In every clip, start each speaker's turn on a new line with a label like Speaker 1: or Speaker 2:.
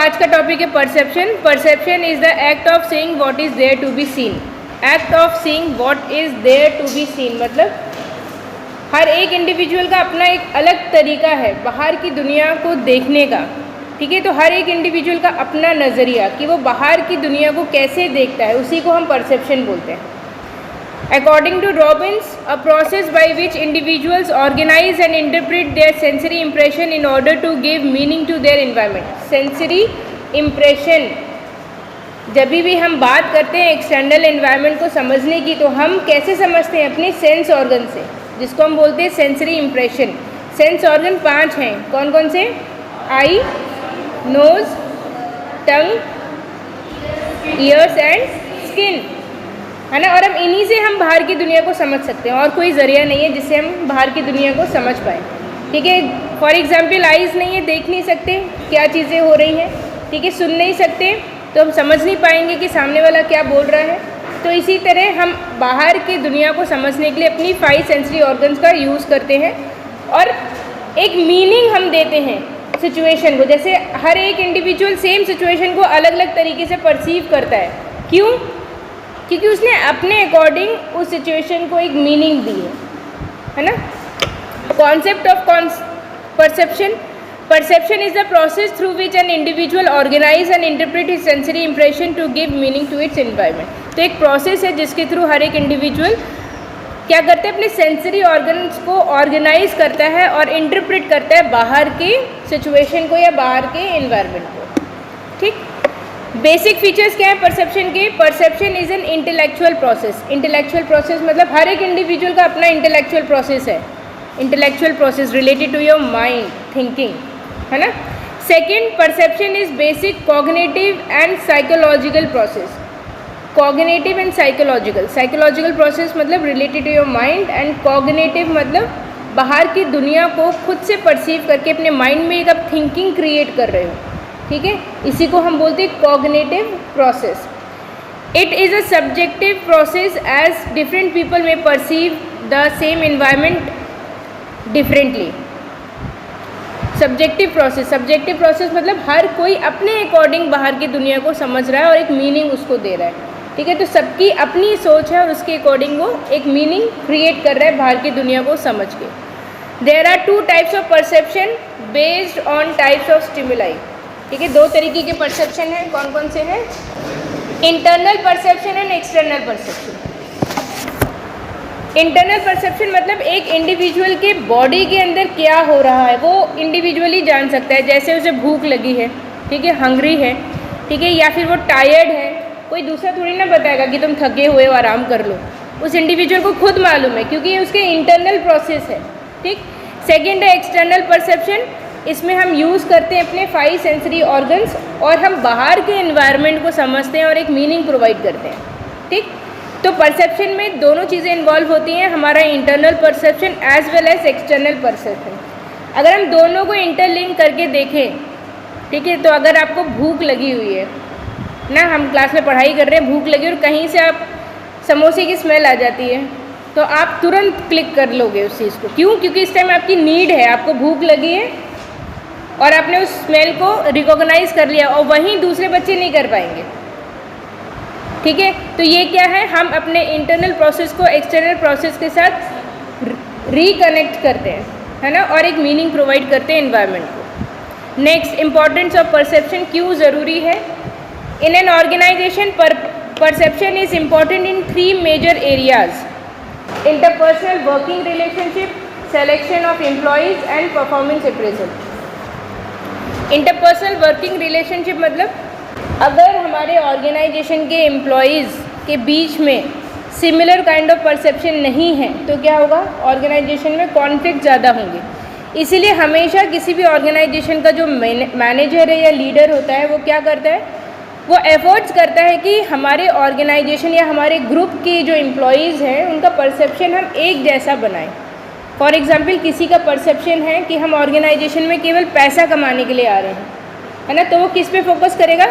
Speaker 1: आज का टॉपिक है perception. Perception is the act of seeing what is there to be seen. Act of seeing what is there to be seen मतलब हर एक individual का अपना एक अलग तरीका है बाहर की दुनिया को देखने का, ठीक है। तो हर एक इंडिविजुअल का अपना नज़रिया कि वो बाहर की दुनिया को कैसे देखता है, उसी को हम परसेप्शन बोलते हैं। According to Robbins, a process by which individuals organize and interpret their sensory impression in order to give meaning to their environment. Sensory impression, जब भी हम बात करते हैं एक्सटर्नल एनवायरनमेंट को समझने की, तो हम कैसे समझते हैं? अपने सेंस ऑर्गन से, जिसको हम बोलते हैं सेंसरी इम्प्रेशन। सेंस ऑर्गन 5 हैं, कौन कौन से? Eye, nose, tongue, ears and skin, है ना। और हम इन्हीं से हम बाहर की दुनिया को समझ सकते हैं, और कोई ज़रिया नहीं है जिससे हम बाहर की दुनिया को समझ पाएँ, ठीक है। फॉर एग्जांपल आइज़ नहीं है, देख नहीं सकते क्या चीज़ें हो रही हैं, ठीक है। सुन नहीं सकते तो हम समझ नहीं पाएंगे कि सामने वाला क्या बोल रहा है। तो इसी तरह हम बाहर की दुनिया को समझने के लिए अपनी 5 सेंसरी ऑर्गन्स का यूज़ करते हैं और एक मीनिंग हम देते हैं सिचुएशन को। जैसे हर एक इंडिविजुअल सेम सिचुएशन को अलग अलग तरीके से परसीव करता है। क्यों? क्योंकि उसने अपने अकॉर्डिंग उस सिचुएशन को एक मीनिंग दी है ना। Concept of perception. Perception is the process through which an individual organise and interpret his sensory impression to give meaning to its environment. तो एक प्रोसेस है जिसके थ्रू हर एक इंडिविजुअल क्या करते हैं? अपने सेंसरी ऑर्गन्स को ऑर्गेनाइज करता है और इंटरप्रेट करता है बाहर के सिचुएशन को या बाहर के एनवायरनमेंट को, ठीक। बेसिक फीचर्स क्या है परसेप्शन के? Perception is an intellectual process. Intellectual process मतलब हर एक इंडिविजुअल का अपना इंटेलेक्चुअल प्रोसेस है। Intellectual process related to your mind thinking, है ना। Second, perception is basic cognitive and psychological process. Cognitive and psychological. Psychological process मतलब related to your mind, and cognitive मतलब बाहर की दुनिया को खुद से परसीव करके अपने माइंड में एक आप थिंकिंग क्रिएट कर रहे हो, ठीक है। इसी को हम बोलते हैं cognitive process. It is a subjective process as different people may perceive the same environment differently. Subjective process. Subjective process मतलब हर कोई अपने अकॉर्डिंग बाहर की दुनिया को समझ रहा है और एक मीनिंग उसको दे रहा है, ठीक है। तो सबकी अपनी सोच है और उसके अकॉर्डिंग वो एक मीनिंग क्रिएट कर रहा है बाहर की दुनिया को समझ के। There are 2 types of perception based on types of stimuli, ठीक है। 2 तरीके के परसेप्शन हैं, कौन कौन से हैं? Internal perception and external perception. Internal perception मतलब एक इंडिविजुअल के बॉडी के अंदर क्या हो रहा है वो इंडिविजुअली जान सकता है। जैसे उसे भूख लगी है, ठीक है, हंग्री है, ठीक है, या फिर वो टायर्ड है, कोई दूसरा थोड़ी ना बताएगा कि तुम थके हुए हो आराम कर लो। उस इंडिविजुअल को खुद मालूम है क्योंकि ये उसके इंटरनल प्रोसेस है, ठीक। सेकेंड है एक्सटर्नल परसेप्शन। इसमें हम यूज़ करते हैं अपने 5 सेंसरी ऑर्गन्स और हम बाहर के एनवायरनमेंट को समझते हैं और एक मीनिंग प्रोवाइड करते हैं, ठीक। तो परसेप्शन में दोनों चीज़ें इन्वॉल्व होती हैं, हमारा internal perception as well as external perception. अगर हम दोनों को इंटरलिंक करके देखें, ठीक है, तो अगर आपको भूख लगी हुई है ना, हम क्लास में पढ़ाई कर रहे हैं, भूख लगी और कहीं से आप समोसे की स्मेल आ जाती है तो आप तुरंत क्लिक कर लोगे उस चीज़ को। क्यों? क्योंकि इस टाइम आपकी नीड है, आपको भूख लगी है और आपने उस स्मेल को रिकॉग्नाइज कर लिया, और वहीं दूसरे बच्चे नहीं कर पाएंगे, ठीक है। तो ये क्या है? हम अपने इंटरनल प्रोसेस को एक्सटर्नल प्रोसेस के साथ रिकनेक्ट करते हैं, है ना, और एक मीनिंग प्रोवाइड करते हैं एनवायरनमेंट को। नेक्स्ट, इम्पॉर्टेंस ऑफ परसेप्शन क्यों ज़रूरी है? In an organisation perception is important in 3 major areas: interpersonal working relationship, selection of employees and performance appraisal. Interpersonal working relationship मतलब अगर हमारे ऑर्गेनाइजेशन के एम्प्लॉयज़ के बीच में सिमिलर काइंड ऑफ परसेप्शन नहीं है तो क्या होगा? ऑर्गेनाइजेशन में कॉन्फ्लिक्ट ज़्यादा होंगे। इसीलिए हमेशा किसी भी ऑर्गेनाइजेशन का जो मैनेजर है या लीडर होता है वो क्या करता है? वो एफर्ट्स करता है कि हमारे ऑर्गेनाइजेशन या हमारे ग्रुप के जो एम्प्लॉयज़ हैं उनका परसेप्शन हम एक जैसा बनाएं। फॉर एग्ज़ाम्पल किसी का परसेप्शन है कि हम ऑर्गेनाइजेशन में केवल पैसा कमाने के लिए आ रहे हैं, है ना, तो वो किस पे फोकस करेगा?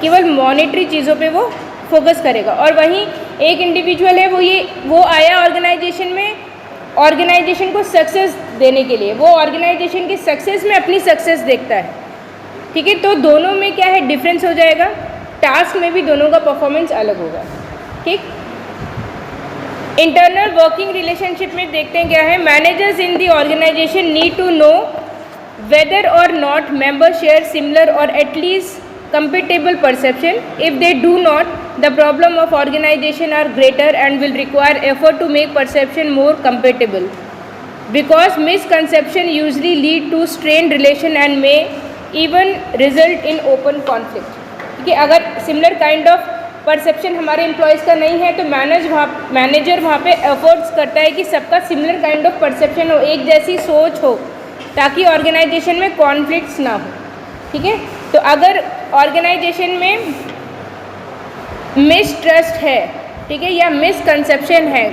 Speaker 1: केवल मॉनेटरी चीज़ों पे वो फोकस करेगा। और वहीं एक इंडिविजुअल है वो आया ऑर्गेनाइजेशन में ऑर्गेनाइजेशन को सक्सेस देने के लिए, वो ऑर्गेनाइजेशन की सक्सेस में अपनी सक्सेस देखता है, ठीक है, तो दोनों में क्या है डिफरेंस हो जाएगा, टास्क में भी दोनों का परफॉर्मेंस अलग होगा। ठीक, इंटरनल वर्किंग रिलेशनशिप में देखते हैं क्या है, managers in the organisation need to know whether or not members share similar or at least compatible perception. If they do not, the problem of organization are greater and will require effort to make perception more compatible, because misconception usually lead to strained relation and may even result in open conflict. कि अगर similar kind of perception हमारे employees का नहीं है तो manager वहाँ पे efforts करता है कि सबका सिमिलर काइंड ऑफ परसेप्शन हो, एक जैसी सोच हो, ताकि ऑर्गेनाइजेशन में कॉन्फ्लिक्ट्स ना हो। ठीक है, तो अगर ऑर्गेनाइजेशन में मिसट्रस्ट है, ठीक है, या मिसकंसेप्शन है,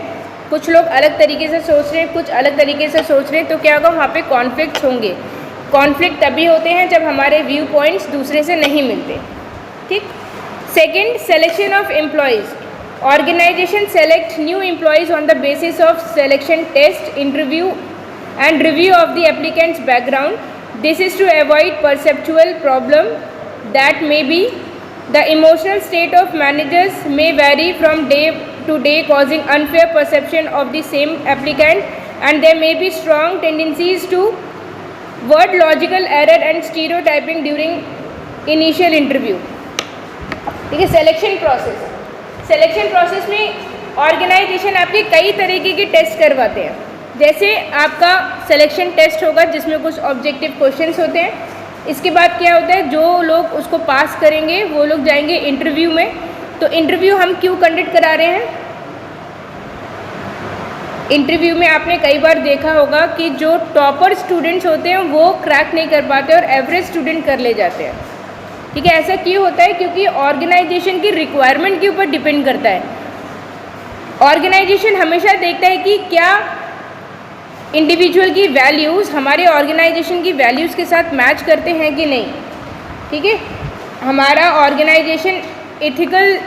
Speaker 1: कुछ लोग अलग तरीके से सोच रहे हैं, कुछ अलग तरीके से सोच रहे हैं, तो क्या होगा, वहाँ पे कॉन्फ्लिक्ट्स होंगे। कॉन्फ्लिक्ट तभी होते हैं जब हमारे व्यू पॉइंट्स दूसरे से नहीं मिलते। ठीक, second, selection of employees. Organisation select new employees on the basis of selection test, interview and review of the applicant's background. This is to avoid perceptual problem that may be. The emotional state of managers may vary from day to day, causing unfair perception of the same applicant, and there may be strong tendencies to word logical error and stereotyping during initial interview. ठीक है, selection process. Selection process में organisation आपके कई तरीके के test करवाते हैं। जैसे आपका सिलेक्शन टेस्ट होगा जिसमें कुछ ऑब्जेक्टिव क्वेश्चंस होते हैं। इसके बाद क्या होता है, जो लोग उसको पास करेंगे वो लोग जाएंगे इंटरव्यू में। तो इंटरव्यू हम क्यों कंडक्ट करा रहे हैं? इंटरव्यू में आपने कई बार देखा होगा कि जो टॉपर स्टूडेंट्स होते हैं वो क्रैक नहीं कर पाते और एवरेज स्टूडेंट कर ले जाते हैं। ठीक है, ऐसा क्यों होता है? क्योंकि ऑर्गेनाइजेशन की रिक्वायरमेंट के ऊपर डिपेंड करता है। ऑर्गेनाइजेशन हमेशा देखता है कि क्या इंडिविजुअल की वैल्यूज़ हमारे ऑर्गेनाइजेशन की वैल्यूज़ के साथ मैच करते हैं कि नहीं। ठीक है, हमारा ऑर्गेनाइजेशन एथिकल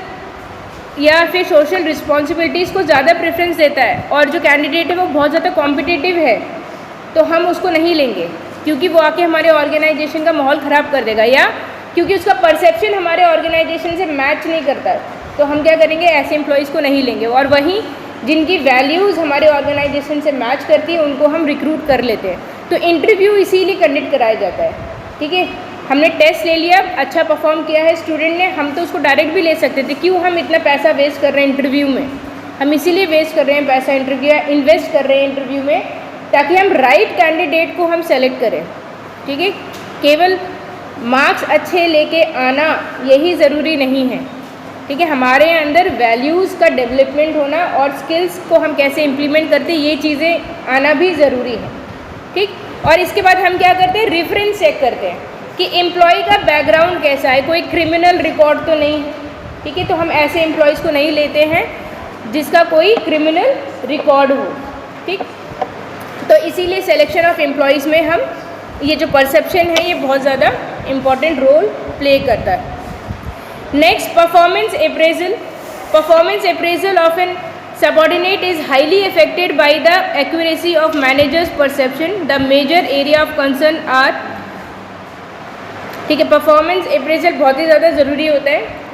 Speaker 1: या फिर सोशल रिस्पॉन्सिबिलिटीज़ को ज़्यादा प्रेफरेंस देता है और जो कैंडिडेट है वो बहुत ज़्यादा कॉम्पिटिटिव है, तो हम उसको नहीं लेंगे क्योंकि वो आके हमारे ऑर्गेनाइजेशन का माहौल ख़राब कर देगा, या क्योंकि उसका परसेप्शन हमारे ऑर्गेनाइजेशन से मैच नहीं करता है, तो हम क्या करेंगे, ऐसे एम्प्लॉयज़ को नहीं लेंगे। और वहीं जिनकी वैल्यूज़ हमारे ऑर्गेनाइजेशन से मैच करती है उनको हम रिक्रूट कर लेते हैं। तो इंटरव्यू इसीलिए कंडक्ट कराया जाता है। ठीक है, हमने टेस्ट ले लिया, अच्छा परफॉर्म किया है स्टूडेंट ने, हम तो उसको डायरेक्ट भी ले सकते थे, क्यों हम इतना पैसा वेस्ट कर रहे हैं इंटरव्यू में? हम इसीलिए वेस्ट कर रहे हैं पैसा, इंटरव्यू इन्वेस्ट कर रहे हैं इंटरव्यू में, ताकि हम राइट कैंडिडेट को हम सेलेक्ट करें। ठीक है, केवल मार्क्स अच्छे लेके आना यही ज़रूरी नहीं है। ठीक है, हमारे अंदर वैल्यूज़ का डेवलपमेंट होना और स्किल्स को हम कैसे इम्प्लीमेंट करते हैं ये चीज़ें आना भी ज़रूरी है। ठीक, और इसके बाद हम क्या करते हैं, रेफरेंस चेक करते हैं कि एम्प्लॉय का बैकग्राउंड कैसा है, कोई क्रिमिनल रिकॉर्ड तो नहीं है। ठीक है, तो हम ऐसे एम्प्लॉयज़ को नहीं लेते हैं जिसका कोई क्रिमिनल रिकॉर्ड हो। ठीक, तो इसीलिए सिलेक्शन ऑफ एम्प्लॉयज़ में हम ये जो परसेप्शन है ये बहुत ज़्यादा इम्पॉर्टेंट रोल प्ले करता है। Next, performance appraisal. Performance appraisal of an subordinate is highly affected by the accuracy of manager's perception. The major area of concern are, ठीक है, परफॉर्मेंस अप्रेजल बहुत ही ज़्यादा ज़रूरी होता है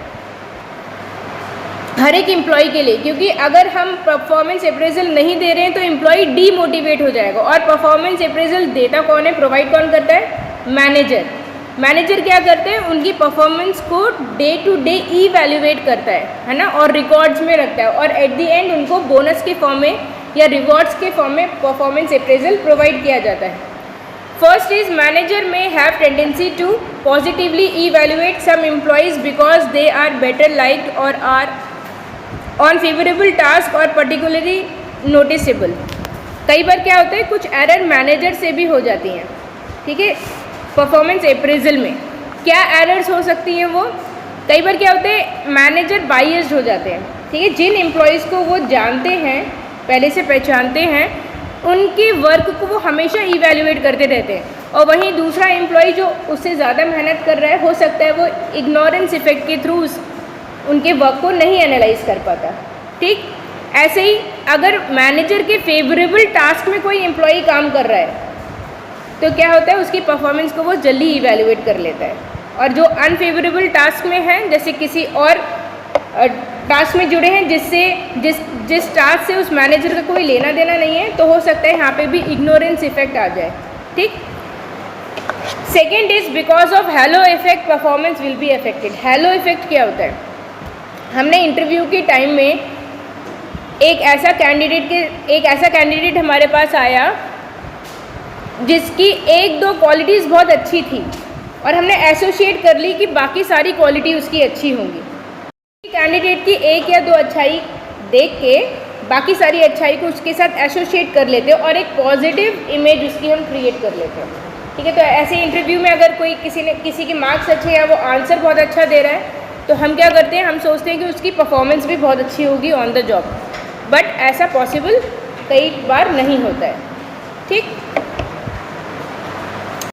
Speaker 1: हर एक एम्प्लॉय के लिए, क्योंकि अगर हम परफॉर्मेंस अप्रेजल नहीं दे रहे हैं तो एम्प्लॉय डीमोटिवेट हो जाएगा। और परफॉर्मेंस अप्रेजल देता कौन है, प्रोवाइड कौन करता है, मैनेजर। मैनेजर क्या करते हैं, उनकी परफॉर्मेंस को डे टू डे इवैल्यूएट करता है ना, और रिकॉर्ड्स में रखता है, और एट द एंड उनको बोनस के फॉर्म में या रिवॉर्ड्स के फॉर्म में परफॉर्मेंस अप्रेजल प्रोवाइड किया जाता है। First is, manager may have tendency to positively evaluate some employees because they are better liked और आर ऑन फेवरेबल टास्क और पर्टिकुलरली नोटिसेबल। कई बार क्या होता है, कुछ एरर मैनेजर से भी हो जाती हैं। ठीक है, परफॉर्मेंस अप्रेजल में क्या एरर्स हो सकती हैं, वो कई बार क्या होते हैं, मैनेजर बायस्ड हो जाते हैं। ठीक है, जिन एम्प्लॉयज़ को वो जानते हैं, पहले से पहचानते हैं, उनके वर्क को वो हमेशा इवैल्यूएट करते रहते हैं, और वहीं दूसरा एम्प्लॉय जो उससे ज़्यादा मेहनत कर रहा है, हो सकता है वो इग्नोरेंस इफेक्ट के थ्रू उनके वर्क को नहीं एनालाइज कर पाता। ठीक, ऐसे ही अगर मैनेजर के फेवरेबल टास्क में कोई एम्प्लॉय काम कर रहा है तो क्या होता है, उसकी परफॉर्मेंस को वो जल्दी इवैल्यूएट कर लेता है। और जो अनफेवरेबल टास्क में हैं, जैसे किसी और टास्क में जुड़े हैं जिस टास्क से उस मैनेजर का कोई लेना देना नहीं है, तो हो सकता है यहाँ पे भी इग्नोरेंस इफेक्ट आ जाए। ठीक। Second is because of hello effect performance will be affected. Hello effect क्या होता है? हमने इंटरव्यू के टाइम में एक ऐसा कैंडिडेट हमारे पास आया जिसकी एक दो क्वालिटीज़ बहुत अच्छी थी और हमने एसोसिएट कर ली कि बाकी सारी क्वालिटी उसकी अच्छी होंगी। कैंडिडेट की एक या दो अच्छाई देख के बाकी सारी अच्छाई को उसके साथ एसोसिएट कर लेते हैं और एक पॉजिटिव इमेज उसकी हम क्रिएट कर लेते हैं। ठीक है। तो ऐसे इंटरव्यू में अगर कोई किसी के मार्क्स अच्छे या वो आंसर बहुत अच्छा दे रहा है, तो हम क्या करते हैं, हम सोचते हैं कि उसकी परफॉर्मेंस भी बहुत अच्छी होगी ऑन द जॉब, बट ऐसा पॉसिबल कई बार नहीं होता है। ठीक।